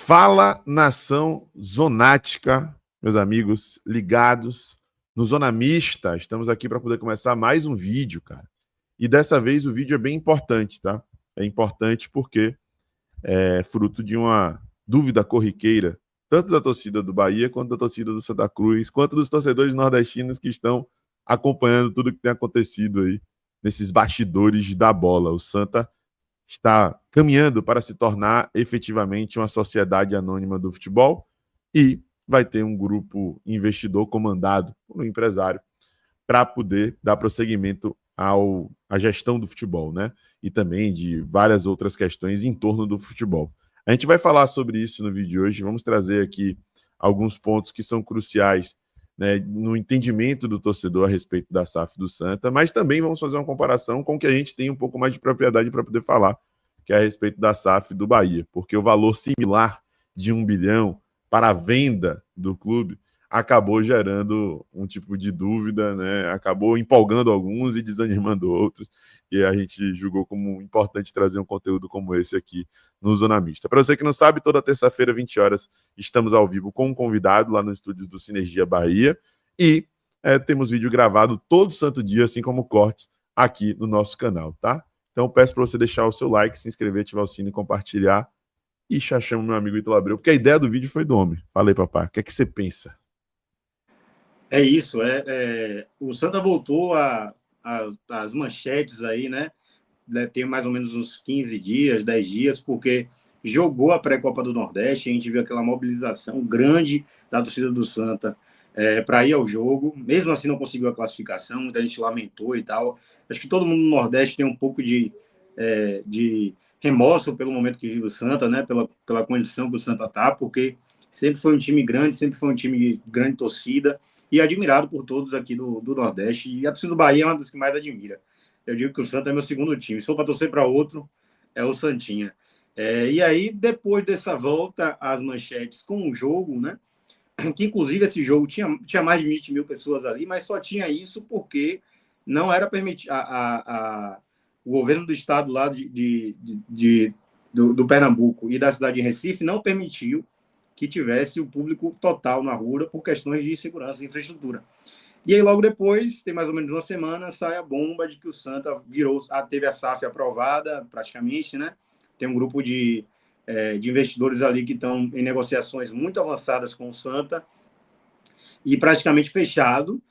Fala, nação zonática, meus amigos ligados no Zona Mista. Estamos aqui para poder começar mais um vídeo, cara. E dessa vez o vídeo é bem importante, tá? É importante porque é fruto de uma dúvida corriqueira, tanto da torcida do Bahia, quanto da torcida do Santa Cruz, quanto dos torcedores nordestinos que estão acompanhando tudo que tem acontecido aí nesses bastidores da bola. O Santa está caminhando para se tornar efetivamente uma sociedade anônima do futebol e vai ter um grupo investidor comandado por um empresário para poder dar prosseguimento à gestão do futebol, né? E também de várias outras questões em torno do futebol. A gente vai falar sobre isso no vídeo de hoje, vamos trazer aqui alguns pontos que são cruciais, né, no entendimento do torcedor a respeito da SAF do Santa, mas também vamos fazer uma comparação com o que a gente tem um pouco mais de propriedade para poder falar, que é a respeito da SAF do Bahia, porque o valor similar de 1 bilhão para a venda do clube acabou gerando um tipo de dúvida, né? Acabou empolgando alguns e desanimando outros, e a gente julgou como importante trazer um conteúdo como esse aqui no Zona Mista. Para você que não sabe, toda terça-feira, 20 horas, estamos ao vivo com um convidado lá nos estúdios do Sinergia Bahia, e temos vídeo gravado todo santo dia, assim como cortes aqui no nosso canal, tá? Então peço para você deixar o seu like, se inscrever, ativar o sino e compartilhar. E já chamo meu amigo Ítalo Abreu, porque a ideia do vídeo foi do homem. Fala aí, papai, o que é que você pensa? É isso, o Santa voltou às manchetes aí, né? Tem mais ou menos uns 15 dias, 10 dias, porque jogou a pré-Copa do Nordeste, a gente viu aquela mobilização grande da torcida do Santa para ir ao jogo. Mesmo assim, não conseguiu a classificação, muita gente lamentou e tal. Acho que todo mundo no Nordeste tem um pouco de remorso pelo momento que vive o Santa, né? Pela condição que o Santa tá, porque sempre foi um time grande, sempre foi um time de grande torcida e admirado por todos aqui do Nordeste. E a torcida do Bahia é uma das que mais admira. Eu digo que o Santa é meu segundo time. Se for para torcer para outro, é o Santinha. E aí, depois dessa volta às manchetes com o jogo, né? Que inclusive esse jogo tinha mais de 20 mil pessoas ali, mas só tinha isso porque não era permitido. O governo do estado lá do Pernambuco e da cidade de Recife não permitiu que tivesse o público total na rua por questões de segurança e infraestrutura. E aí, logo depois, tem mais ou menos uma semana, sai a bomba de que o Santa teve a SAF aprovada, praticamente, né? Tem um grupo de investidores ali que estão em negociações muito avançadas com o Santa e praticamente fechado.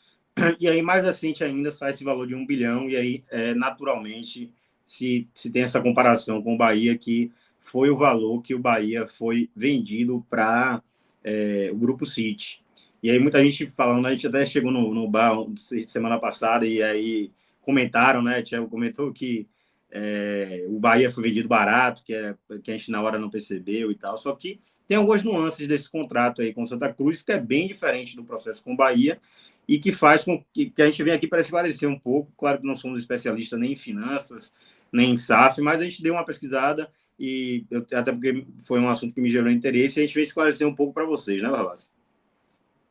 E aí, mais recente ainda, sai esse valor de 1 bilhão, e aí, naturalmente, se tem essa comparação com o Bahia, que foi o valor que o Bahia foi vendido para o Grupo City. E aí muita gente falando, a gente até chegou no bar semana passada e aí comentaram, né? O Thiago comentou que o Bahia foi vendido barato, que a gente na hora não percebeu e tal. Só que tem algumas nuances desse contrato aí com o Santa Cruz, que é bem diferente do processo com o Bahia e que faz com que a gente venha aqui para esclarecer um pouco. Claro que não somos especialistas nem em finanças, nem em SAF, mas a gente deu uma pesquisada e até porque foi um assunto que me gerou interesse e a gente veio esclarecer um pouco para vocês, né, Barbas?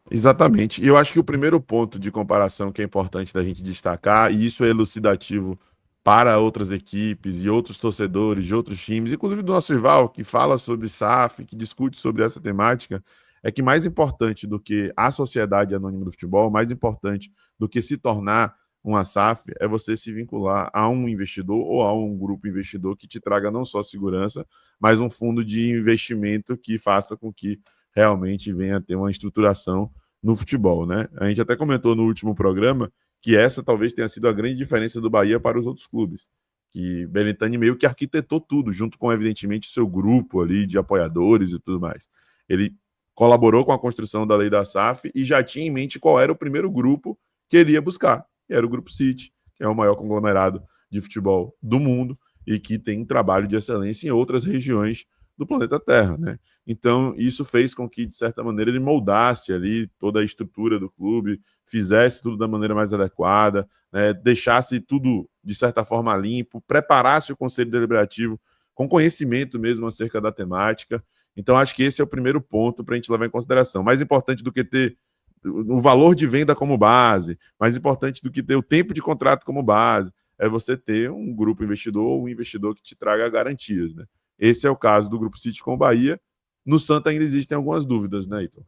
Exatamente. E eu acho que o primeiro ponto de comparação que é importante da gente destacar, e isso é elucidativo para outras equipes e outros torcedores de outros times, inclusive do nosso rival, que fala sobre SAF, que discute sobre essa temática, é que mais importante do que a sociedade anônima do futebol, mais importante do que se tornar uma SAF, é você se vincular a um investidor ou a um grupo investidor que te traga não só segurança, mas um fundo de investimento que faça com que realmente venha a ter uma estruturação no futebol, né? A gente até comentou no último programa que essa talvez tenha sido a grande diferença do Bahia para os outros clubes, que Belintani meio que arquitetou tudo, junto com, evidentemente, seu grupo ali de apoiadores e tudo mais. Ele colaborou com a construção da lei da SAF e já tinha em mente qual era o primeiro grupo que ele ia buscar, que era o Grupo City, que é o maior conglomerado de futebol do mundo e que tem um trabalho de excelência em outras regiões do planeta Terra, né? Então, isso fez com que, de certa maneira, ele moldasse ali toda a estrutura do clube, fizesse tudo da maneira mais adequada, né? Deixasse tudo, de certa forma, limpo, preparasse o Conselho Deliberativo com conhecimento mesmo acerca da temática. Então, acho que esse é o primeiro ponto para a gente levar em consideração. Mais importante do que ter o valor de venda como base, mais importante do que ter o tempo de contrato como base, é você ter um grupo investidor ou um investidor que te traga garantias, né? Esse é o caso do Grupo City com o Bahia, No Santa ainda existem algumas dúvidas, né, Ito?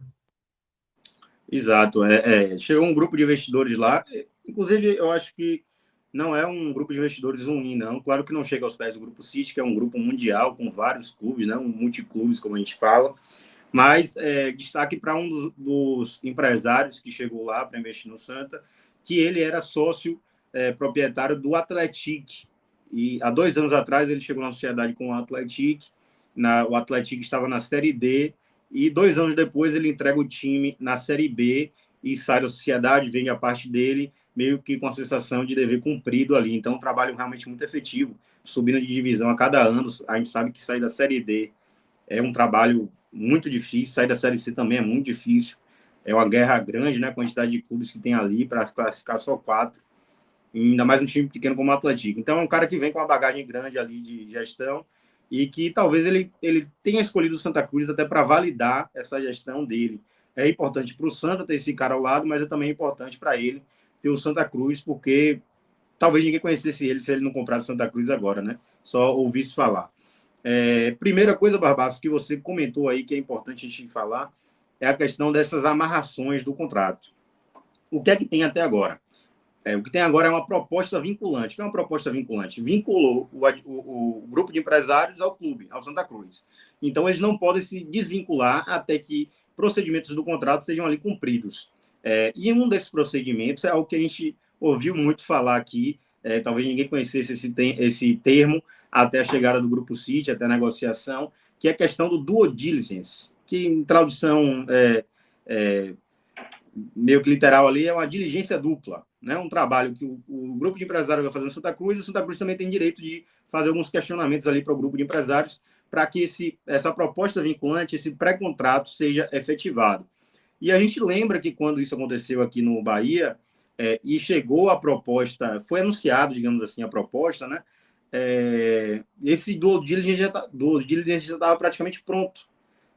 Exato. Chegou um grupo de investidores lá. Inclusive, eu acho que não é um grupo de investidores ruim, não. Claro que não chega aos pés do Grupo City, que é um grupo mundial com vários clubes, né? Um multiclubes, como a gente fala. Mas destaque para um dos empresários que chegou lá para investir no Santa, que ele era sócio proprietário do Atlético. E há 2 anos atrás ele chegou na sociedade com o Atlético. O Atlético estava na Série D e 2 anos depois ele entrega o time na Série B e sai da sociedade, vem a parte dele, meio que com a sensação de dever cumprido ali. Então, um trabalho realmente muito efetivo, subindo de divisão a cada ano. A gente sabe que sair da Série D é um trabalho muito difícil, sair da Série C também é muito difícil. É uma guerra grande, né? A quantidade de clubes que tem ali para se classificar só 4, ainda mais um time pequeno como o Atlético. Então, é um cara que vem com uma bagagem grande ali de gestão e que talvez ele tenha escolhido o Santa Cruz até para validar essa gestão dele. É importante para o Santa ter esse cara ao lado, mas é também importante para ele ter o Santa Cruz, porque talvez ninguém conhecesse ele se ele não comprasse Santa Cruz agora, né? Só ouvisse falar. Primeira coisa, Barbaço, que você comentou aí, que é importante a gente falar, é a questão dessas amarrações do contrato. O que é que tem até agora? O que tem agora é uma proposta vinculante. O que é uma proposta vinculante? Vinculou o grupo de empresários ao clube, ao Santa Cruz. Então, eles não podem se desvincular até que procedimentos do contrato sejam ali cumpridos. E um desses procedimentos é algo que a gente ouviu muito falar aqui, talvez ninguém conhecesse esse termo até a chegada do Grupo City, até a negociação, que é a questão do due diligence, que em tradução meio que literal ali, é uma diligência dupla, né? Um trabalho que o grupo de empresários vai fazer no Santa Cruz, e o Santa Cruz também tem direito de fazer alguns questionamentos ali para o grupo de empresários, para que essa proposta vinculante, esse pré-contrato seja efetivado. E a gente lembra que quando isso aconteceu aqui no Bahia, e chegou a proposta, foi anunciado, digamos assim, a proposta, né? Esse due diligence já estava praticamente pronto.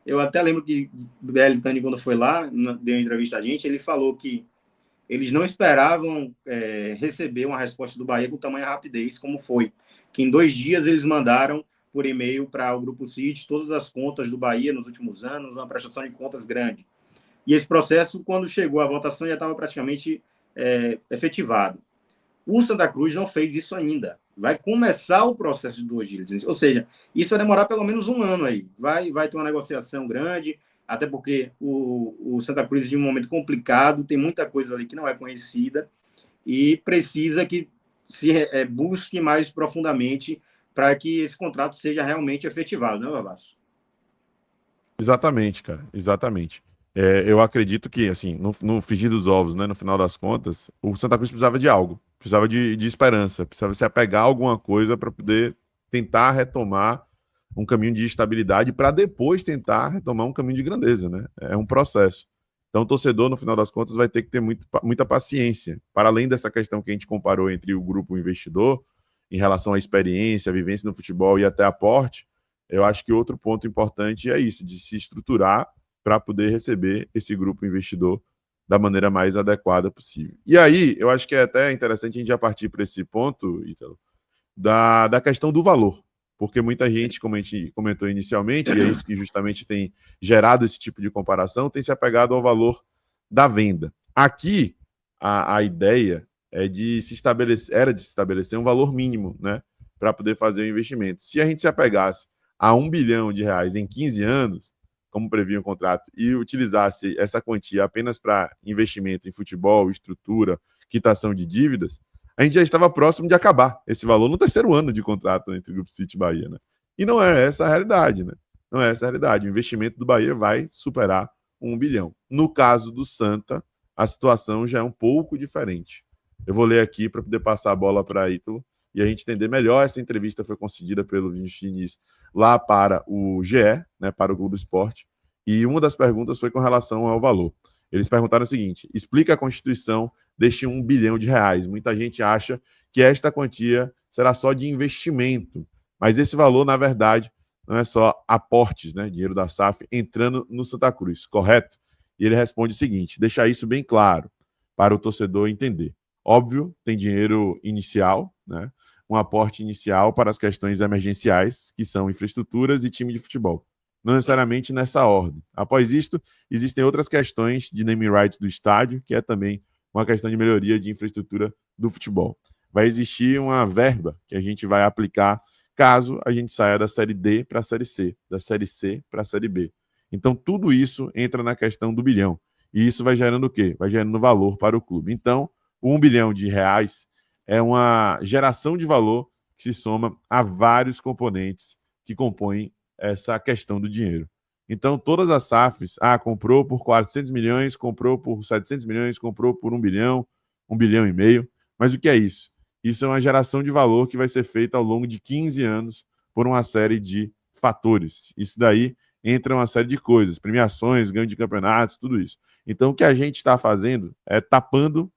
Eu até lembro que o Belitani, quando foi lá, deu uma entrevista a gente, ele falou que eles não esperavam receber uma resposta do Bahia com tamanha rapidez, como foi. Que em 2 dias eles mandaram por e-mail para o Grupo City todas as contas do Bahia nos últimos anos, uma prestação de contas grande. E esse processo, quando chegou à votação, já estava praticamente efetivado. O Santa Cruz não fez isso ainda. Vai começar o processo de due diligence. Ou seja, isso vai demorar pelo menos um ano aí. Vai ter uma negociação grande, até porque o Santa Cruz é um momento complicado, tem muita coisa ali que não é conhecida e precisa que se busque mais profundamente para que esse contrato seja realmente efetivado, né, Babaço? Exatamente, cara, exatamente. Eu acredito que, assim, no frigir dos ovos, né, no final das contas, o Santa Cruz precisava de algo, precisava de esperança, precisava se apegar a alguma coisa para poder tentar retomar um caminho de estabilidade para depois tentar retomar um caminho de grandeza, né? É um processo. Então, o torcedor, no final das contas, vai ter que ter muita paciência. Para além dessa questão que a gente comparou entre o grupo investidor, em relação à experiência, à vivência no futebol e até aporte, eu acho que outro ponto importante é isso, de se estruturar para poder receber esse grupo investidor da maneira mais adequada possível. E aí, eu acho que é até interessante a gente já partir para esse ponto, Ítalo, da questão do valor. Porque muita gente, como a gente comentou inicialmente, e é isso que justamente tem gerado esse tipo de comparação, tem se apegado ao valor da venda. Aqui, a ideia era de se estabelecer um valor mínimo, né? Para poder fazer o investimento. Se a gente se apegasse a R$ 1 bilhão em 15 anos, como previa o contrato, e utilizasse essa quantia apenas para investimento em futebol, estrutura, quitação de dívidas, a gente já estava próximo de acabar esse valor no terceiro ano de contrato entre o Grupo City e Bahia, né? E não é essa a realidade, né? Não é essa a realidade. O investimento do Bahia vai superar 1 bilhão. No caso do Santa, a situação já é um pouco diferente. Eu vou ler aqui para poder passar a bola para Ítalo e a gente entender melhor. Essa entrevista foi concedida pelo Vinícius Diniz lá para o GE, né, para o Globo Esporte, e uma das perguntas foi com relação ao valor. Eles perguntaram o seguinte: explica a Constituição deste R$ 1 bilhão. Muita gente acha que esta quantia será só de investimento, mas esse valor, na verdade, não é só aportes, né, dinheiro da SAF entrando no Santa Cruz, correto? E ele responde o seguinte: deixar isso bem claro para o torcedor entender. Óbvio, tem dinheiro inicial, né, um aporte inicial para as questões emergenciais, que são infraestruturas e time de futebol. não necessariamente nessa ordem. Após isto, existem outras questões de naming rights do estádio, que é também uma questão de melhoria de infraestrutura do futebol. Vai existir uma verba que a gente vai aplicar caso a gente saia da Série D para a Série C, da Série C para a Série B. Então, tudo isso entra na questão do bilhão. E isso vai gerando o quê? Vai gerando valor para o clube. Então, o R$1 bilhão é uma geração de valor que se soma a vários componentes que compõem essa questão do dinheiro. Então, todas as SAFs, comprou por 400 milhões, comprou por 700 milhões, comprou por 1 bilhão, 1 bilhão e meio. Mas o que é isso? Isso é uma geração de valor que vai ser feita ao longo de 15 anos por uma série de fatores. Isso daí entra uma série de coisas, premiações, ganho de campeonatos, tudo isso. Então, o que a gente está fazendo é tampando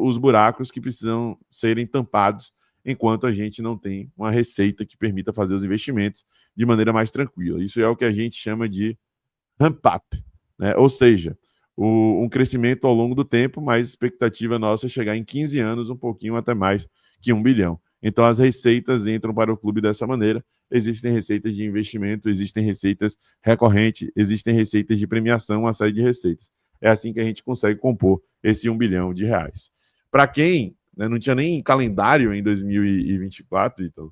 os buracos que precisam serem tampados enquanto a gente não tem uma receita que permita fazer os investimentos de maneira mais tranquila. Isso é o que a gente chama de ramp-up, né? Ou seja, um crescimento ao longo do tempo, mas a expectativa nossa é chegar em 15 anos um pouquinho até mais que 1 bilhão. Então as receitas entram para o clube dessa maneira. Existem receitas de investimento, existem receitas recorrentes, existem receitas de premiação, uma série de receitas. É assim que a gente consegue compor esse R$1 bilhão. Para quem não tinha nem calendário em 2024, então,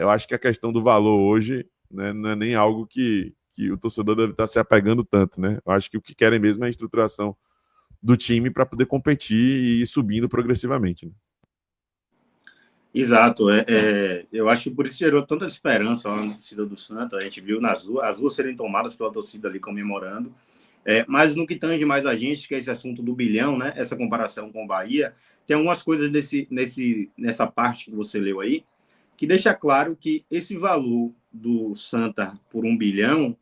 eu acho que a questão do valor hoje, né, não é nem algo que o torcedor deve estar se apegando tanto, né? Eu acho que o que querem mesmo é a estruturação do time para poder competir e ir subindo progressivamente. Né? Exato. Eu acho que por isso gerou tanta esperança lá na torcida do Santa. A gente viu as ruas serem tomadas pela torcida ali comemorando. Mas no que tange mais a gente, que é esse assunto do bilhão, né? Essa comparação com o Bahia, tem algumas coisas nessa parte que você leu aí, que deixa claro que esse valor do Santa por 1 bilhão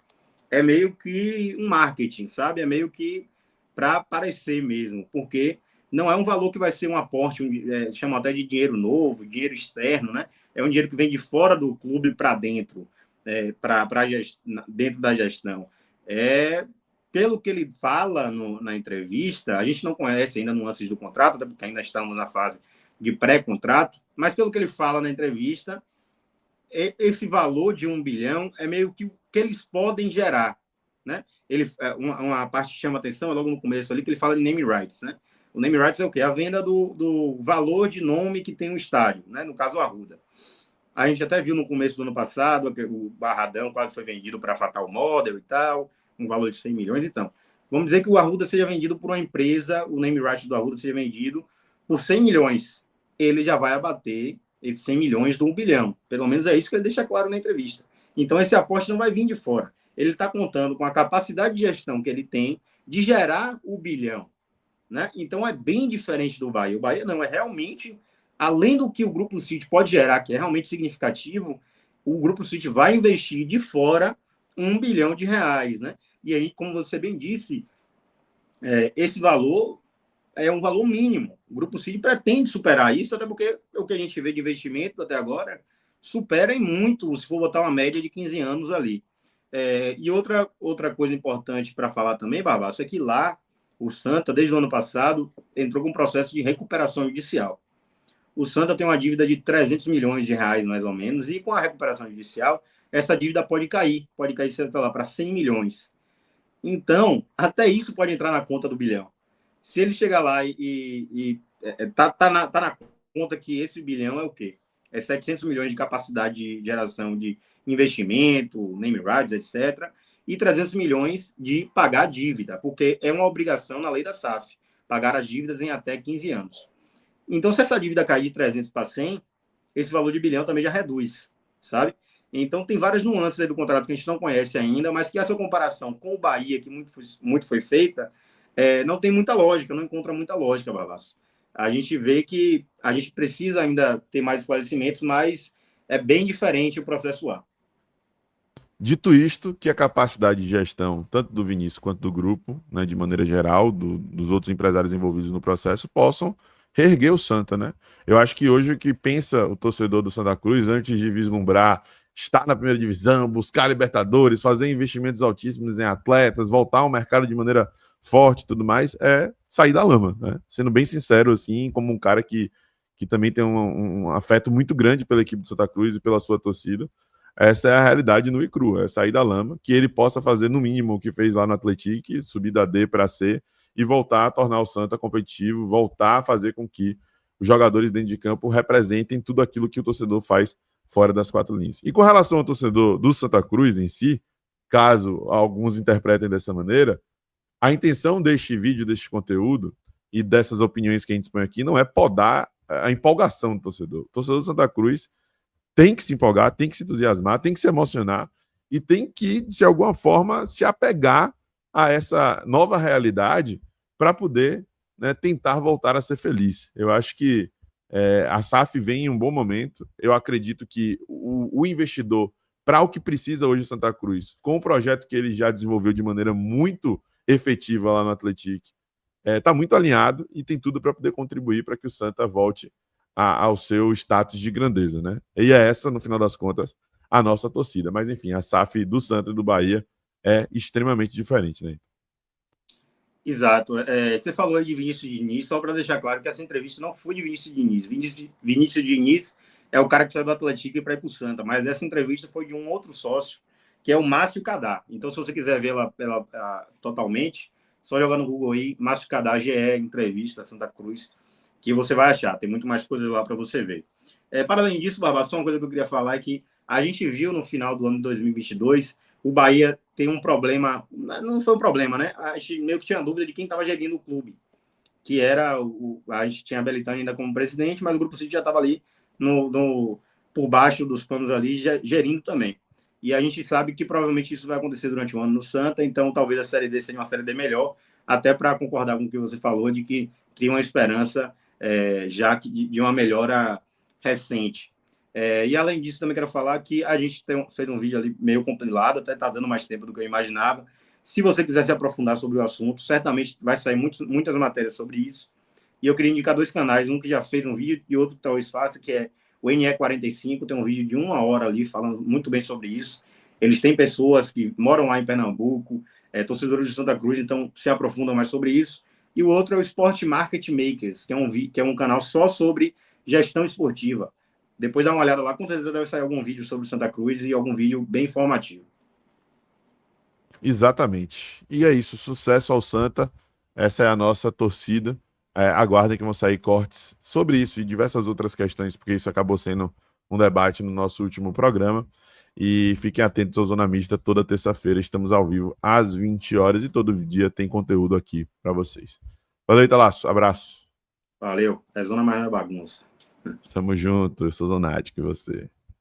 é meio que um marketing, sabe? É meio que para aparecer mesmo, porque não é um valor que vai ser um aporte, chamam até de dinheiro novo, dinheiro externo, né? É um dinheiro que vem de fora do clube para dentro, dentro da gestão. Pelo que ele fala na entrevista, a gente não conhece ainda nuances do contrato, porque ainda estamos na fase de pré-contrato, mas pelo que ele fala na entrevista, esse valor de 1 bilhão é meio que o que eles podem gerar, né? Uma parte que chama atenção é logo no começo ali, que ele fala de name rights, né? O name rights é o quê? A venda do valor de nome que tem um estádio, né? No caso, o Arruda. A gente até viu no começo do ano passado que o Barradão quase foi vendido para a Fatal Model e tal, um valor de 100 milhões. Então, vamos dizer que o Arruda seja vendido por uma empresa, o name rights do Arruda seja vendido por 100 milhões. Ele já vai abater esses 100 milhões do 1 bilhão. Pelo menos é isso que ele deixa claro na entrevista. Então, esse aporte não vai vir de fora. Ele está contando com a capacidade de gestão que ele tem de gerar o bilhão. Né? Então, é bem diferente do Bahia. O Bahia não, é realmente, além do que o Grupo City pode gerar, que é realmente significativo, o Grupo City vai investir de fora R$1 bilhão. Né? E aí, como você bem disse, esse valor é um valor mínimo. O Grupo City pretende superar isso, até porque o que a gente vê de investimento até agora supera em muito, se for botar uma média de 15 anos ali. E outra coisa importante para falar também, Barbaço, é que lá o Santa, desde o ano passado, entrou com um processo de recuperação judicial. O Santa tem uma dívida de R$300 milhões, mais ou menos, e com a recuperação judicial, essa dívida pode cair, sei lá, para 100 milhões. Então, até isso pode entrar na conta do bilhão. Se ele chegar lá e tá na conta que esse bilhão é o quê? É 700 milhões de capacidade de geração de investimento, name rights, etc., e 300 milhões de pagar a dívida, porque é uma obrigação na lei da SAF, pagar as dívidas em até 15 anos. Então, se essa dívida cair de 300 para 100, esse valor de bilhão também já reduz, sabe? Então, tem várias nuances aí do contrato que a gente não conhece ainda, mas que essa comparação com o Bahia, que muito foi feita, não tem muita lógica, não encontra muita lógica, Bavasso. A gente vê que a gente precisa ainda ter mais esclarecimentos, mas é bem diferente o processo lá. Dito isto, que a capacidade de gestão, tanto do Vinícius quanto do grupo, né, de maneira geral, dos outros empresários envolvidos no processo, possam reerguer o Santa, né? Eu acho que hoje o que pensa o torcedor do Santa Cruz, antes de vislumbrar estar na primeira divisão, buscar Libertadores, fazer investimentos altíssimos em atletas, voltar ao mercado de maneira forte e tudo mais, é sair da lama, né? Sendo bem sincero, assim, como um cara que também tem um afeto muito grande pela equipe do Santa Cruz e pela sua torcida, essa é a realidade no e cru, é sair da lama, que ele possa fazer no mínimo o que fez lá no Atlético, subir da D para C e voltar a tornar o Santa competitivo, voltar a fazer com que os jogadores dentro de campo representem tudo aquilo que o torcedor faz fora das quatro linhas. E com relação ao torcedor do Santa Cruz em si, caso alguns interpretem dessa maneira, a intenção deste vídeo, deste conteúdo e dessas opiniões que a gente expõe aqui não é podar a empolgação do torcedor. O torcedor do Santa Cruz tem que se empolgar, tem que se entusiasmar, tem que se emocionar e tem que, de alguma forma, se apegar a essa nova realidade para poder, né, tentar voltar a ser feliz. Eu acho que a SAF vem em um bom momento. Eu acredito que o investidor, para o que precisa hoje o Santa Cruz, com o projeto que ele já desenvolveu de maneira muito efetiva lá no Atlético, está muito alinhado e tem tudo para poder contribuir para que o Santa volte ao seu status de grandeza, né? E é essa, no final das contas, a nossa torcida. Mas, enfim, a SAF do Santa e do Bahia é extremamente diferente, né? Exato. Você falou aí de Vinícius Diniz, só para deixar claro que essa entrevista não foi de Vinícius Diniz. Vinícius Diniz é o cara que saiu do Atlético e para ir para o Santa, mas essa entrevista foi de um outro sócio, que é o Márcio Cadá. Então, se você quiser vê-la totalmente, só jogar no Google aí, Márcio Cadá, GE, entrevista, Santa Cruz, que você vai achar. Tem muito mais coisa lá para você ver. Para além disso, Barbá, só uma coisa que eu queria falar é que a gente viu no final do ano de 2022 o Bahia tem um problema, não foi um problema, né? A gente meio que tinha dúvida de quem estava gerindo o clube, que era a gente tinha a Belitani ainda como presidente, mas o Grupo City já estava ali por baixo dos panos ali, gerindo também. E a gente sabe que provavelmente isso vai acontecer durante o ano no Santa, então talvez a Série D seja uma Série D melhor, até para concordar com o que você falou, de que cria uma esperança já de uma melhora recente. E além disso, também quero falar que a gente fez um vídeo ali meio compilado, até está dando mais tempo do que eu imaginava. Se você quiser se aprofundar sobre o assunto, certamente vai sair muitas matérias sobre isso. E eu queria indicar dois canais, um que já fez um vídeo e outro que talvez faça, que é o NE45, tem um vídeo de 1 hora ali falando muito bem sobre isso. Eles têm pessoas que moram lá em Pernambuco, torcedores de Santa Cruz, então se aprofundam mais sobre isso. E o outro é o Sport Market Makers, que é um canal só sobre gestão esportiva. Depois dá uma olhada lá, com certeza deve sair algum vídeo sobre Santa Cruz e algum vídeo bem informativo. Exatamente. E é isso, sucesso ao Santa. Essa é a nossa torcida. Aguardem que vão sair cortes sobre isso e diversas outras questões, porque isso acabou sendo um debate no nosso último programa. E fiquem atentos ao Zona Mista, toda terça-feira estamos ao vivo às 20 horas e todo dia tem conteúdo aqui para vocês. Valeu, Italaço. Abraço. Valeu. É Zona Mais na Bagunça. Tamo junto. Eu sou Zonático e você.